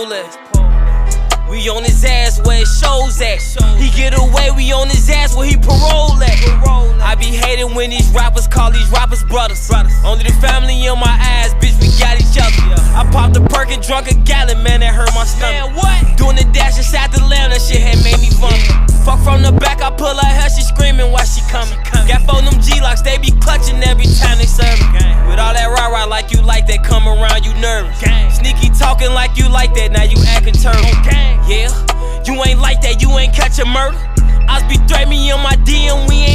We on his ass where it shows at. He get away, we on his ass where he parole at. I be hating when these rappers call these rappers brothers. Only the family on my ass, bitch, we got each other. I popped a perk and drunk a gallon, man, that hurt my stomach. Doing the dash inside the lamb, that shit had made me vomit. Fuck from the back, I pull her hair, she screaming while she coming. Got four them G-locks, they be clutching every time they serve me. With all that rah-rah like you like that, come around, you nervous. Sneaky talking like you like that, now you acting turtle. Yeah, you ain't like that, you ain't catch a murder. I be threatening me on my DM, we ain't